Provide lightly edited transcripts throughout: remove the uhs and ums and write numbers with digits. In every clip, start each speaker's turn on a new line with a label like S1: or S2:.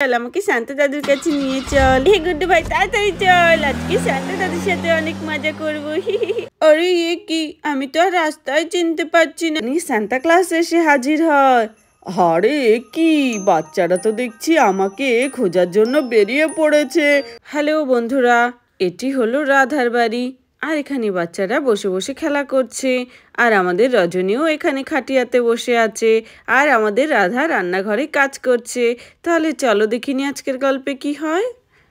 S1: চল আমাকে শান্ত দাদুর কাছে নিয়ে চল। হে গুড্ডু ভাই তাড়াতাড়ি চল, আজকে শান্ত দাদুর সাথে অনেক মজা করবো। আরে এ কি, আমি তো আর রাস্তায় চিনতে পারছি না। সান্তা ক্লাস এসে হাজির হয়। আরে কি বাচ্চারা তো দেখছি আমাকে খোঁজার জন্য বেরিয়ে পড়েছে। হ্যালো বন্ধুরা, এটি হলো রাধার বাড়ি। আর এখানে বাচ্চারা বসে বসে খেলা করছে। আর আমাদের রজনীও এখানে খাটিয়াতে বসে আছে। আর আমাদের রাধা রান্নাঘরে কাজ করছে। তাহলে চলো দেখিনি আজকের গল্পে কি হয়।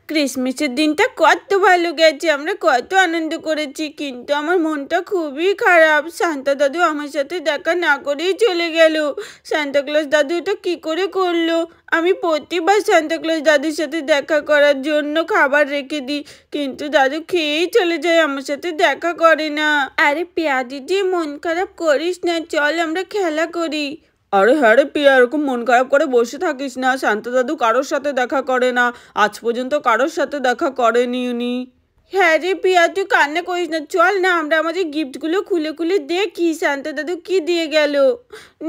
S1: ক্রিসমাসের দিনটা কত ভালো গেছে, আমরা কত আনন্দ করেছি, কিন্তু আমার মনটা খুবই খারাপ। সান্তা দাদু আমার সাথে দেখা না করেই চলে গেল। সান্তা ক্লজ দাদু এটা কী করে করলো? আমি প্রতিবার সান্তা ক্লজ দাদুর সাথে দেখা করার জন্য খাবার রেখে দিই, কিন্তু দাদু খেয়েই চলে যায়, আমার সাথে দেখা করে না। আরে পিয়া দিদি, মন খারাপ করিস না, চল আমরা খেলা করি। আরে হ্যাঁ রে পিয়া, এরকম মন খারাপ করে বসে থাকিস না। শান্ত দাদু কারোর সাথে দেখা করে না, আজ পর্যন্ত কারোর সাথে দেখা করেনি উনি। হ্যাঁ রে পিয়া, তুই কান্না করিস না, চল না আমরা আমাদের গিফটগুলো খুলে খুলে দেখি শান্ত দাদু কি দিয়ে গেল।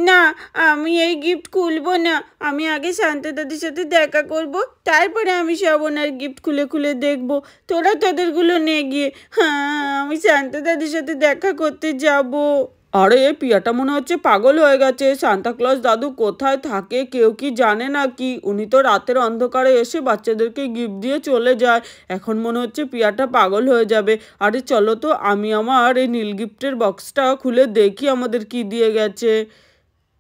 S1: না, আমি এই গিফট খুলবো না, আমি আগে শান্ত দাদুর সাথে দেখা করব, তারপরে আমি সব ওনার গিফট খুলে খুলে দেখবো। তোরা তোদেরগুলো নিয়ে গিয়ে। হ্যাঁ, আমি শান্ত দাদুর সাথে দেখা করতে যাবো। আরে এই পিয়াটা মনে হচ্ছে পাগল হয়ে গেছে। সান্তা ক্লজ দাদু কোথায় থাকে কেউ কি জানে নাকি? উনি তো রাতের অন্ধকারে এসে বাচ্চাদেরকে গিফট দিয়ে চলে যায়। এখন মনে হচ্ছে পিয়াটা পাগল হয়ে যাবে। আরে চলো তো আমি আমার এই নীল গিফটের বক্সটা খুলে দেখি আমাদের কি দিয়ে গেছে।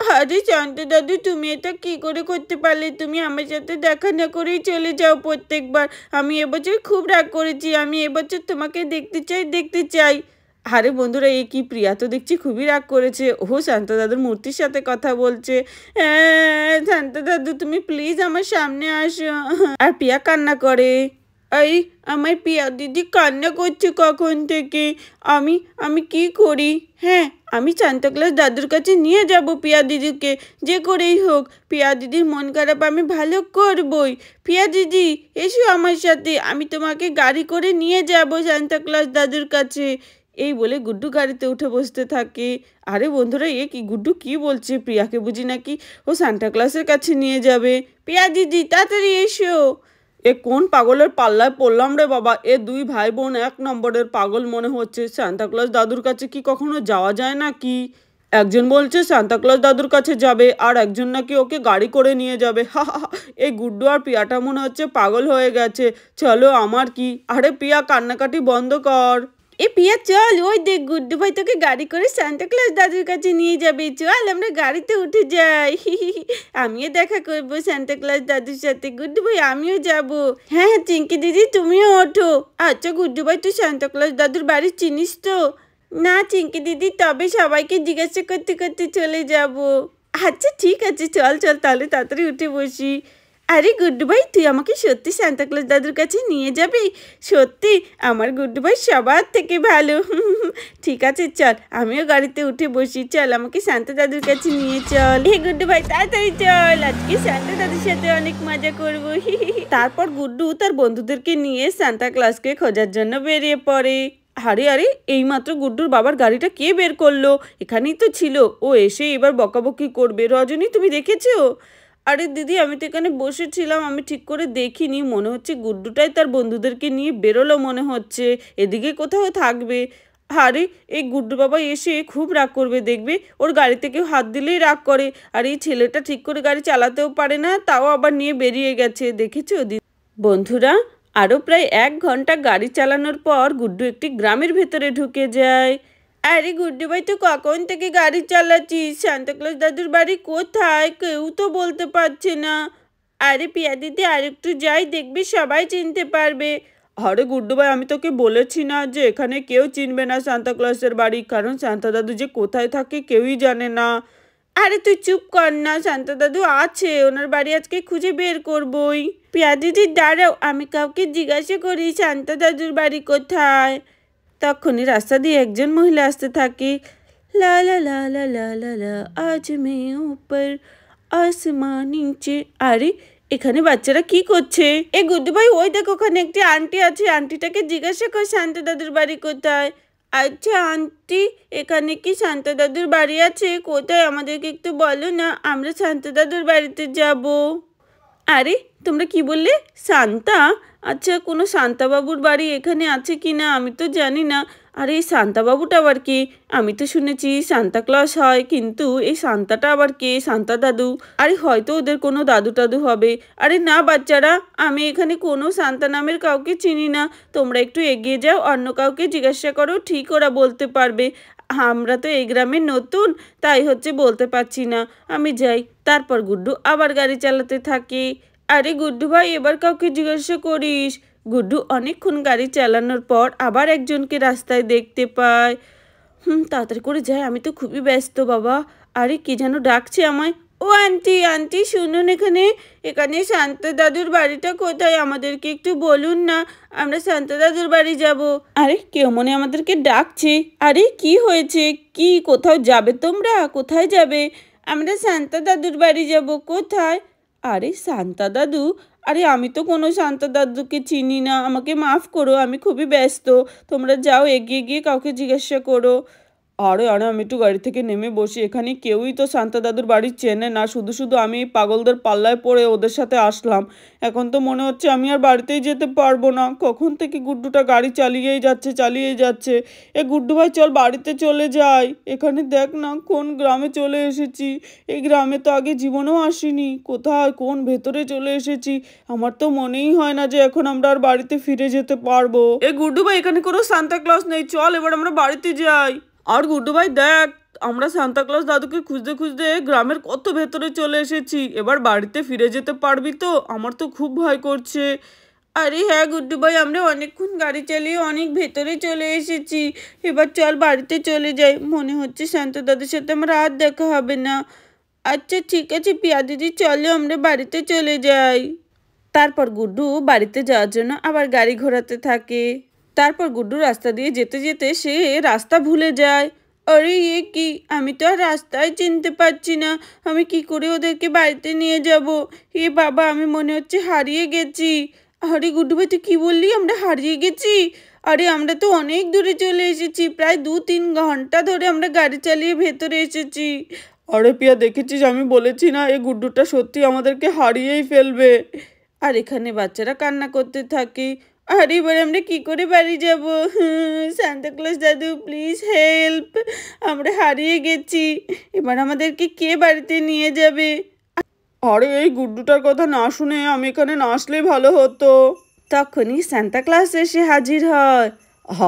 S1: আরে শান্ত দাদু, তুমি এটা কি করে করতে পারলে? তুমি আমার সাথে দেখা না করেই চলে যাও প্রত্যেকবার। আমি এবছর খুব রাগ করেছি, আমি এবছর তোমাকে দেখতে চাই দেখতে চাই। আরে বন্ধুরা, এ কি, প্রিয়া তো দেখছি খুবই রাগ করেছে। ও শান্ত দাদুর মূর্তির সাথে কথা বলছে। হ্যাঁ শান্ত দাদু, তুমি প্লিজ আমার সামনে আসো। আর প্রিয়া কান্না করে। এই আমার প্রিয়া দিদি কান্না করছে কখন থেকে। আমি আমি কি করি? হ্যাঁ, আমি সান্তা ক্লজ দাদুর কাছে নিয়ে যাব প্রিয়া দিদিকে, যে করেই হোক। প্রিয়া দিদির মন খারাপ আমি ভালো করবই। প্রিয়া দিদি এসো আমার সাথে, আমি তোমাকে গাড়ি করে নিয়ে যাব সান্তা ক্লজ দাদুর কাছে। এই বলে গুড্ডু গাড়িতে উঠে বসতে থাকে। আরে বন্ধুরা, এ কি, গুড্ডু কি বলছে? প্রিয়াকে বুঝি নাকি ও সান্টা ক্লজের কাছে নিয়ে যাবে। প্রিয়া দিদি তাড়াতাড়ি এসো। এ কোন পাগলের পাল্লায় পড়লাম রে বাবা? এ দুই ভাই বোন এক নম্বরের পাগল মনে হচ্ছে। সান্তা ক্লজ দাদুর কাছে কি কখনো যাওয়া যায় নাকি? একজন বলছে সান্তা ক্লজ দাদুর কাছে যাবে, আর একজন নাকি ওকে গাড়ি করে নিয়ে যাবে। হা হা, এই গুড্ডু আর প্রিয়াটা মনে হচ্ছে পাগল হয়ে গেছে। চলো আমার কি। আরে প্রিয়া, কান্নাকাটি বন্ধ কর। এ পিয়া চল, ওই দেখ গুড্ডু ভাই তোকে গাড়ি করে সান্তা ক্লজ দাদুর কাছে নিয়ে যাবে। চল আমরা গাড়িতে উঠে যাই। আমিও দেখা করবো সান্তা ক্লজ দাদুর সাথে। গুড্ডু ভাই আমিও যাব। হ্যাঁ হ্যাঁ চিঙ্কি দিদি তুমিও ওঠো। আচ্ছা গুড্ডু ভাই, তুই সান্তা ক্লজ দাদুর বাড়ি চিনিস তো? না চিঙ্কি দিদি, তবে সবাইকে জিজ্ঞাসা করতে করতে চলে যাব। আচ্ছা ঠিক আছে, চল চল তাহলে তাড়াতাড়ি উঠে বসি। আরে গুড্ডু ভাই, তুই আমাকে সত্যি সান্তা ক্লজ দাদুর কাছে নিয়ে যাবি? সত্যি? আমার গুড্ডু ভাই সবার থেকে ভালো। ঠিক আছে চল, আমিও গাড়িতে উঠে বসি। চল আমাকে সান্তা দাদুর কাছে নিয়ে চল। হে গুড্ডু ভাই তাড়াতাড়ি চল, আজকে সান্তা দাদুর সাথে অনেক মজা করবো। তারপর গুড্ডু তার বন্ধুদেরকে নিয়ে সান্তা ক্লজকে খোঁজার জন্য বেরিয়ে পড়ে। আরে আরে, এইমাত্র গুড্ডুর বাবার গাড়িটা কে বের করলো? এখানেই তো ছিল। ও এসে এবার বকাবকি করবে। রজনী তুমি দেখেছো? আরে দিদি, আমি তো এখানে বসেছিলাম, আমি ঠিক করে দেখিনি। মনে হচ্ছে গুড্ডুটাই তার বন্ধুদেরকে নিয়ে বেরোলো মনে হচ্ছে, এদিকে কোথাও থাকবে। আরে এই গুড্ডু বাবা এসে খুব রাগ করবে দেখবে। ওর গাড়িতে কেউ হাত দিলেই রাগ করে। আর এই ছেলেটা ঠিক করে গাড়ি চালাতেও পারে না, তাও আবার নিয়ে বেরিয়ে গেছে, দেখেছো? বন্ধুরা, আরও প্রায় 1 ঘন্টা গাড়ি চালানোর পর গুড্ডু একটি গ্রামের ভেতরে ঢুকে যায়। আরে গুড্ডু ভাই, তুই কখন থেকে গাড়ি চালাচ্ছিস? সান্তা ক্লজ দাদুর বাড়ি কোথায়? কেউ তো বলতে পারছে না। আরে পিয়া দিদি, আরেকটু যাই, দেখবি সবাই চিনতে পারবে। আরে গুড্ডু ভাই, আমি তোকে বলেছি না যে এখানে কেউ চিনবে না সান্তা ক্লজের বাড়ি, কারণ সান্তা দাদু যে কোথায় থাকে কেউই জানে না। আরে তুই চুপ কর না, শান্ত দাদু আছে, ওনার বাড়ি আজকে খুঁজে বের করবই। পিয়া দিদি দাঁড়াও, আমি কাউকে জিজ্ঞাসা করি শান্ত দাদুর বাড়ি কোথায়। তখনই রাস্তা দিয়ে একজন মহিলা আসতে থাকে। লা লা লা লা লা লা লা, আজ মে উপর আসমান নিচে। আরে এখানে বাচ্চারা কি করছে? এ গুড্ডু ভাই, ওই দেখো ওখানে একটি আন্টি আছে, আন্টিটাকে জিজ্ঞাসা কর শান্ত দাদুর বাড়ি কোথায়। আচ্ছা আন্টি, এখানে কি শান্ত দাদুর বাড়ি আছে? কোথায় আমাদেরকে একটু বলো না, আমরা শান্ত দাদুর বাড়িতে যাব। আরে তোমরা কি বললে? শান্তা? আচ্ছা, কোনো শান্তাবাবুর বাড়ি এখানে আছে কি না আমি তো জানি না। আরে এই শান্তাবাবুটা আবার কে? আমি তো শুনেছি সান্তা ক্লজ হয়, কিন্তু এই শান্তাটা আবার কে? শান্তা দাদু? আরে হয়তো ওদের কোনো দাদু টাদু হবে। আরে না বাচ্চারা, আমি এখানে কোনো শান্তা নামের কাউকে চিনি না। তোমরা একটু এগিয়ে যাও, অন্য কাউকে জিজ্ঞাসা করো, ঠিক ওরা বলতে পারবে। আমরা তো এই গ্রামে নতুন, তাই হচ্ছে বলতে পারছি না। আমি যাই। তারপর গুড্ডু আবার গাড়ি চালাতে থাকে। আরে গুড্ডু ভাই, এবার কাউকে জিজ্ঞাসা করিস। গুড্ডু অনেকক্ষণ গাড়ি চালানোর পর আবার একজনকে রাস্তায় দেখতে পায়। তাড়াতাড়ি করে যায়, আমি তো খুবই ব্যস্ত বাবা। আরে কি যেন ডাকছে আমায়। ও আন্টি, আন্টি শুনুন, এখানে এখানে শান্তা দাদুর বাড়িটা কোথায়? আমাদেরকে একটু বলুন না, আমরা শান্তা দাদুর বাড়ি যাব। আরে কেউ মনে আমাদেরকে ডাকছে। আরে কি হয়েছে? কি কোথাও যাবে তোমরা? কোথায় যাবে? আমরা শান্তা দাদুর বাড়ি যাব। কোথায়? আরে শান্তা দাদু? আরে আমি তো কোনো শান্তা দাদুকে চিনি না, আমাকে মাফ করো, আমি খুবই ব্যস্ত। তোমরা যাও, এগিয়ে গিয়ে কাউকে জিজ্ঞাসা করো। আরে আরে আমি একটু গাড়ি থেকে নেমে বসি। এখানে কেউই তো শান্তা দাদুর বাড়ি চেনে না, শুধু শুধু আমি এই পাগলদের পাল্লায় পড়ে ওদের সাথে আসলাম। এখন তো মনে হচ্ছে আমি আর বাড়িতেই যেতে পারবো না। কখন থেকে গুড্ডুটা গাড়ি চালিয়েই যাচ্ছে। এ গুড্ডু ভাই, চল বাড়িতে চলে যাই। এখানে দেখ না কোন গ্রামে চলে এসেছি। এই গ্রামে তো আগে জীবনেও আসিনি। কোথায় কোন ভেতরে চলে এসেছি, আমার তো মনেই হয় না যে এখন আমরা আর বাড়িতে ফিরে যেতে পারবো। এ গুড্ডু ভাই, এখানে কোনো সান্তা ক্লজ নেই, চল এবার আমরা বাড়িতে যাই। আর গুড্ডু ভাই দেখ, আমরা সান্তা ক্লজ দাদুকে খুঁজতে খুঁজতে গ্রামের কত ভেতরে চলে এসেছি। এবার বাড়িতে ফিরে যেতে পারবি তো? আমার তো খুব ভয় করছে। আরে হ্যাঁ গুড্ডু ভাই, আমরা অনেকক্ষণ গাড়ি চালিয়ে অনেক ভেতরে চলে এসেছি। এবার চল বাড়িতে চলে যাই। মনে হচ্ছে শান্তা দাদুর সাথে আমার আর দেখা হবে না। আচ্ছা ঠিক আছে পিয়া দিদি, চলো আমরা বাড়িতে চলে যাই। তারপর গুড্ডু বাড়িতে যাওয়ার জন্য আবার গাড়ি ঘোরাতে থাকে। তারপর গুড্ডু রাস্তা দিয়ে যেতে যেতে সে রাস্তা ভুলে যায়। আরে এ কি, আমি তো আর রাস্তায় চিনতে পারছি না। আমি কি করে ওদেরকে বাড়িতে নিয়ে যাব? এ বাবা, আমি মনে হচ্ছে হারিয়ে গেছি। আরে গুড্ডু ভাই, তুই কি বললি? আমরা হারিয়ে গেছি? আরে আমরা তো অনেক দূরে চলে এসেছি, প্রায় 2-3 ঘন্টা ধরে আমরা গাড়ি চালিয়ে ভেতরে এসেছি। আরে পিয়া, দেখেছিস আমি বলেছি না, এই গুড্ডুটা সত্যি আমাদেরকে হারিয়েই ফেলবে। আর এখানে বাচ্চারা কান্না করতে থাকে। আর এবার আমরা কি করে বাড়ি যাব? সান্তা ক্লজ দাদু প্লিজ হেল্প, আমরা হারিয়ে গেছি। এবার আমাদেরকে কে বাড়িতে নিয়ে যাবে? আরে এই গুড্ডুটার কথা না শুনে আমি এখানে না আসলেই ভালো হতো। তখনই সান্তা ক্লজ এসে হাজির হয়।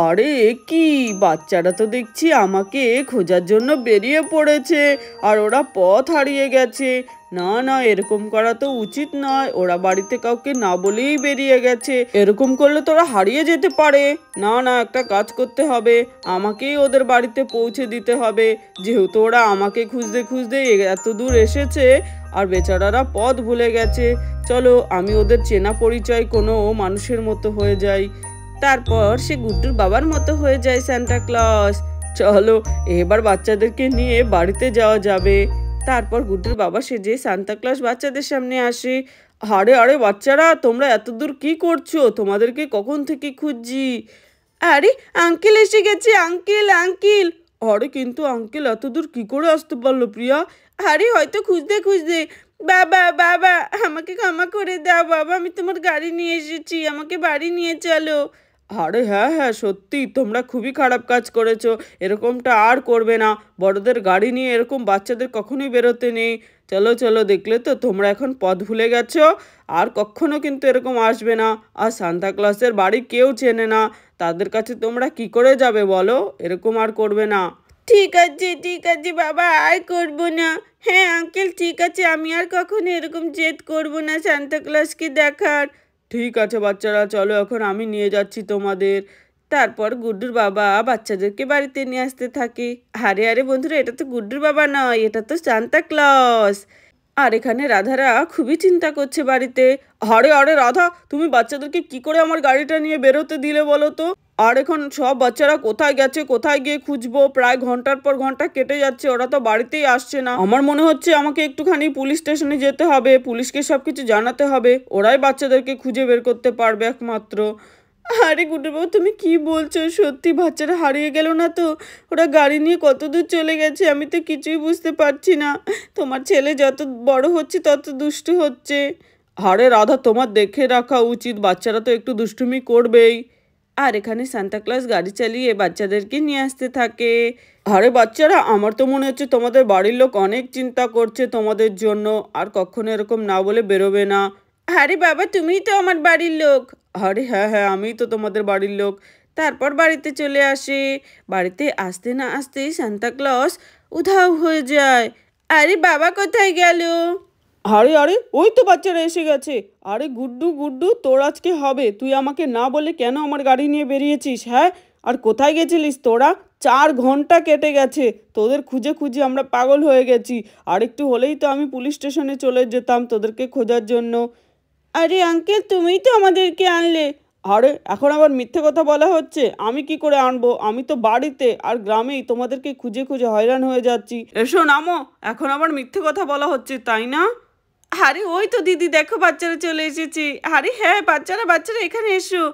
S1: আরে কি, বাচ্চারা তো দেখছি আমাকে খোঁজার জন্য বেরিয়ে পড়েছে, আর ওরা পথ হারিয়ে গেছে। না না, এরকম করা তো উচিত নয়। ওরা বাড়িতে কাউকে না বলেই বেরিয়ে গেছে। এরকম করলে তো ওরা হারিয়ে যেতে পারে। না না, একটা কাজ করতে হবে, আমাকেই ওদের বাড়িতে পৌঁছে দিতে হবে। যেহেতু ওরা আমাকে খুঁজতে খুঁজতে এত দূর এসেছে, আর বেচারারা পথ ভুলে গেছে। চলো আমি ওদের চেনা পরিচয় কোনো মানুষের মতো হয়ে যাই। তারপর সে গুড্ডুর বাবার মতো হয়ে যায় সান্তা ক্লজ। চলো এবার বাচ্চাদেরকে নিয়ে বাড়িতে যাওয়া যাবে। তারপর গুড্ডুর বাবা সেজে সান্তা ক্লজ বাচ্চাদের সামনে আসে। আরে আরে বাচ্চারা, তোমরা এত দূর কি করছো? তোমাদেরকে কখন থেকে খুঁজছি। আরে আঙ্কেল এসে গেছে, আঙ্কেল আঙ্কেল। আরে কিন্তু আঙ্কেল এত দূর কি করে আসতে পারলো প্রিয়া? আরে হয়তো খুঁজতে খুঁজতে। বাবা বাবা, আমাকে ক্ষমা করে দাও বাবা, আমি তোমার গাড়ি নিয়ে এসেছি, আমাকে বাড়ি নিয়ে চলো। আরে হ্যাঁ হ্যাঁ, সত্যি তোমরা খুবই খারাপ কাজ করেছো। এরকমটা আর করবে না। বড়দের গাড়ি নিয়ে এরকম বাচ্চাদের কখনোই বেরোতে নেই। চলো চলো, দেখলে তো তোমরা এখন পথ ভুলে গেছো। আর কখনো কিন্তু এরকম আসবে না। আর সান্তা ক্লজের বাড়ি কেউ চেনে না, তাদের কাছে তোমরা কি করে যাবে বলো? এরকম আর করবে না। ঠিক আছে বাবা, আর করবো না। হ্যাঁ আঙ্কেল, ঠিক আছে, আমি আর কখনো এরকম জেদ করবো না সান্তা ক্লজকে দেখার। ঠিক আছে বাচ্চারা, চলো এখন আমি নিয়ে যাচ্ছি তোমাদের। তারপর গুড্ডুর বাবা বাচ্চাদেরকে বাড়িতে নিয়ে আসতে থাকে। আরে আরে বন্ধুরা, এটা তো গুড্ডুর বাবা নয়, এটা তো সান্তা ক্লজ। আর এখানে রাধারা খুবই চিন্তা করছে বাড়িতে। আরে আরে রাধা, তুমি বাচ্চাদেরকে কি করে আমার গাড়িটা নিয়ে বেরোতে দিলে বলো তো? আর এখন সব বাচ্চারা কোথায় গেছে, কোথায় গিয়ে খুঁজবো? প্রায় ঘন্টার পর ঘন্টা কেটে যাচ্ছে, ওরা তো বাড়িতেই আসছে না। আমার মনে হচ্ছে আমাকে একটুখানি পুলিশ স্টেশনে যেতে হবে, পুলিশকে সবকিছু জানাতে হবে। ওরাই বাচ্চাদেরকে খুঁজে বের করতে পারবে একমাত্র। আরে গুড্ডুবাবু, তুমি কি বলছো? সত্যি বাচ্চারা হারিয়ে গেল না তো? ওরা গাড়ি নিয়ে কত দূর চলে গেছে আমি তো কিছুই বুঝতে পারছি না। তোমার ছেলে যত বড় হচ্ছে তত দুষ্টু হচ্ছে। আরে রাধা, তোমার দেখে রাখা উচিত, বাচ্চারা তো একটু দুষ্টুমি করবেই। আর এখানে সান্তা ক্লজ গাড়ি চালিয়ে বাচ্চাদেরকে নিয়ে আসতে থাকে। আরে বাচ্চারা, আমার তো মনে হচ্ছে তোমাদের বাড়ির লোক অনেক চিন্তা করছে তোমাদের জন্য, আর কখনো এরকম না বলে বেরোবে না। আরে বাবা, তুমিই তো আমার বাড়ির লোক। আরে হ্যাঁ হ্যাঁ, আমিই তো তোমাদের বাড়ির লোক। তারপর বাড়িতে চলে আসে। বাড়িতে আসতে না আসতেই সান্তা ক্লজ উধাও হয়ে যায়। আরে বাবা কোথায় গেল? আরে আরে, ওই তো বাচ্চারা এসে গেছে। আরে গুড্ডু গুড্ডু, তোর আজকে হবে। তুই আমাকে না বলে কেন আমার গাড়ি নিয়ে বেরিয়েছিস? হ্যাঁ, আর কোথায় গেছিলিস তোরা? 4 ঘন্টা কেটে গেছে, তোদের খুঁজে খুঁজে আমরা পাগল হয়ে গেছি। আর একটু হলেই তো আমি পুলিশ স্টেশনে চলে যেতাম তোদেরকে খোঁজার জন্য। আরে আঙ্কেল, তুমিই তো আমাদেরকে আনলে। আরে এখন আবার মিথ্যে কথা বলা হচ্ছে? আমি কি করে আনবো? আমি তো বাড়িতে আর গ্রামেই তোমাদেরকে খুঁজে খুঁজে হয়রান হয়ে যাচ্ছি। এসো নামো, এখন আবার মিথ্যে কথা বলা হচ্ছে তাই না? আরে ওই তো দিদি, দেখো বাচ্চারা চলে এসেছে। আরে হ্যাঁ, বাচ্চারা বাচ্চারা এখানে এসো।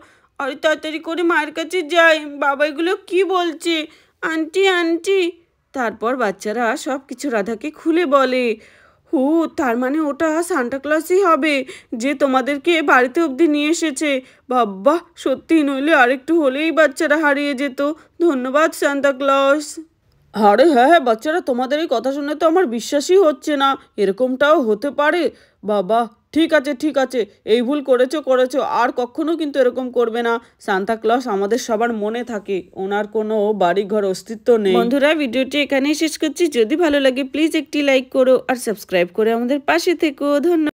S1: আরে তাড়াতাড়ি করে মায়ের কাছে যাই, বাবা এগুলো কি বলছে। Aunty aunty. তারপর বাচ্চারা সব কিছু রাধাকে খুলে বলে। হু, তার মানে ওটা সান্টা ক্লজই হবে যে তোমাদেরকে বাড়িতে অবধি নিয়ে এসেছে। বাবা সত্যি, নইলে আরেকটু হলেই বাচ্চারা হারিয়ে যেত। ধন্যবাদ সান্তা ক্লজ। আরে হ্যাঁ হ্যাঁ বাচ্চারা, তোমাদের এই কথা শুনে তো আমার বিশ্বাসই হচ্ছে না এরকমটাও হতে পারে। বাবা ঠিক আছে ঠিক আছে, এই ভুল করেছো করেছো, আর কখনো কিন্তু এরকম করবে না। সান্তা ক্লজ আমাদের সবার মনে থাকে, ওনার কোনো বাড়িঘর অস্তিত্ব নেই। বন্ধুরা, ভিডিওটি এখানেই শেষ করছি। যদি ভালো লাগে প্লিজ একটি লাইক করো আর সাবস্ক্রাইব করে আমাদের পাশে থেকো। ধন্যবাদ।